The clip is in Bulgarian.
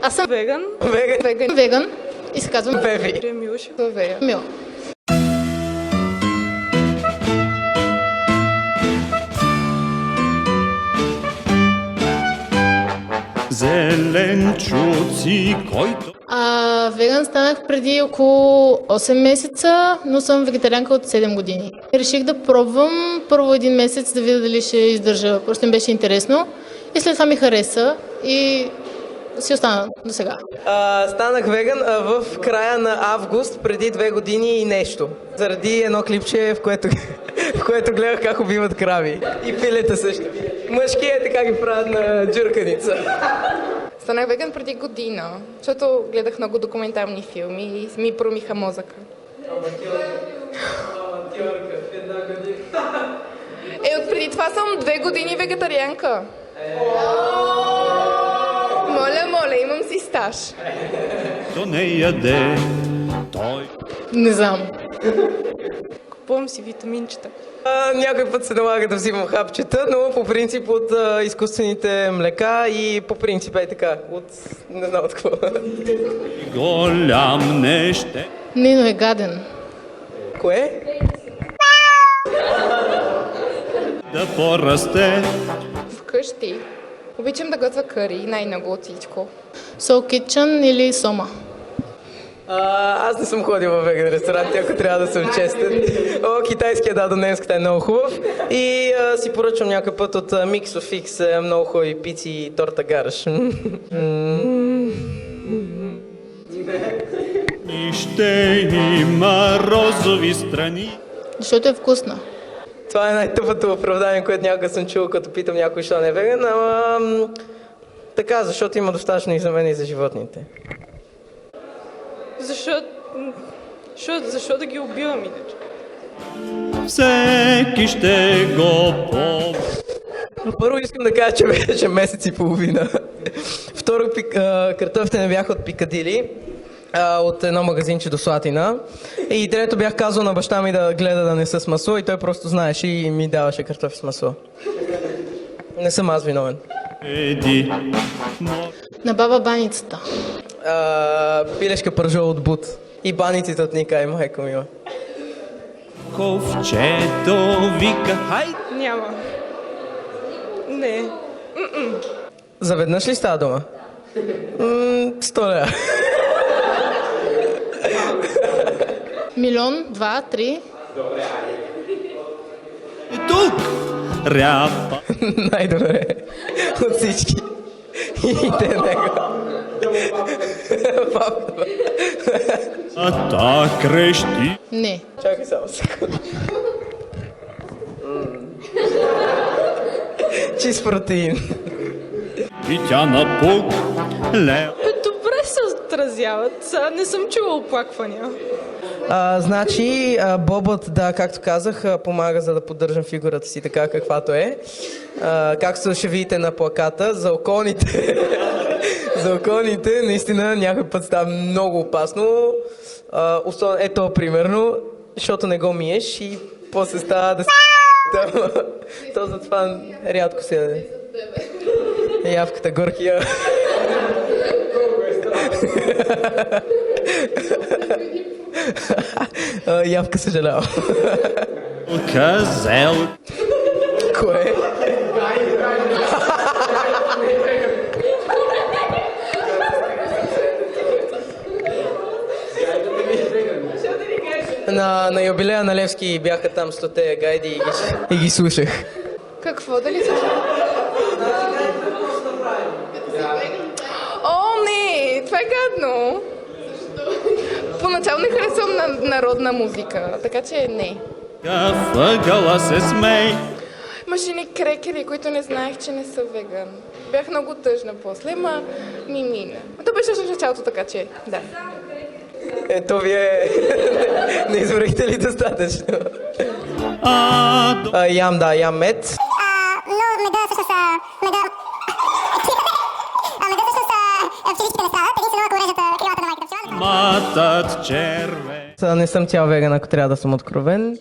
Аз съм Веган. веган и се казвам Веви. Милош. Вея. Мил. Зеленчуци, който... Веган станах преди около 8 месеца, но съм вегетарианка от 7 години. Реших да пробвам първо един месец да видя дали ще издържа. Просто ми беше интересно и след това ми хареса и си остана до сега. Станах веган в края на август, преди 2 години и нещо. Заради едно клипче, в което гледах как убиват крави. И пилета също. Мъжки така ги правят на джурканица. Станах веган преди година, защото гледах много документални филми и ми промиха мозъка. От преди това съм 2 години вегетарианка. Моля, имам си стаж. То не яде, той... Не знам. Купувам си витаминчета. Някой път се налага да взимам хапчета, но по принцип от изкуствените млека и по принцип е така, от не знам от какво. Голям неще. Нино е гаден. Кое? Да порасте. Вкъщи обичам да готвя къри, най-много от всичко. Soul Kitchen или Сома? Аз не съм ходил във веган ресторанти, ако трябва да съм честен. Китайския да, до немската е много хубав. И си поръчвам някой път от Mix of X много хубави пици и торта гараш. И ще има розови страни. Защото е вкусна. Това е най-тъпото оправдание, което някога съм чул, като питам някой, що не е веган, ама така, защото има достатъчно и за мен и за животните. Защо да ги убивам иначе? Всеки ще го Първо искам да кажа, че беше месец и половина. Второ, картофите не бяха от Пикадили, от едно магазинче до Слатина. И трето бях казал на баща ми да гледа да не са с масло и той просто знаеше и ми даваше картофи с масло. Не съм аз виновен. еди. На баба баницата. Пилешка пържола от Бут. И баниците от Ника и майка мила. Ковчето вика, хайде. Няма. Не. Заведнъж ли става дума? 100 лева. Милион, 2, 3. И тук ряпа. Най-добре. От всички. И те него. Папа. А та крещи. Не. Чакай само секунда. Чист протеин. И тя напук лев. Добре се отразяват. Сега не съм чула оплаквания. Значи, бобът, да, както казах, помага за да поддържам фигурата си така каквато е. Както ще видите на плаката, за околните, наистина някой път става много опасно. Ето, примерно, защото не го миеш и после става да то затова рядко се яде. Явката горкия. Явка съжалявам. Казел. Кое? На юбилея на Левски бяха там 100-те гайди и ги слушах. Какво да ли слушам? О, не! Това е гадно! Поначало не харесвам народна музика, така че не. Въгъла се смей. Имаше ни крекери, които не знаех, че не са веган. Бях много тъжна после, ма ми мина. То беше в началото, така че да. Ето вие не избрахте ли достатъчно? Ям мед. Но меда всъщност меда всъщност в пчеличките не страдат, единствено ако режат крилата на майката пчела. Матът черве. Не съм цял веган, ако трябва да съм откровен.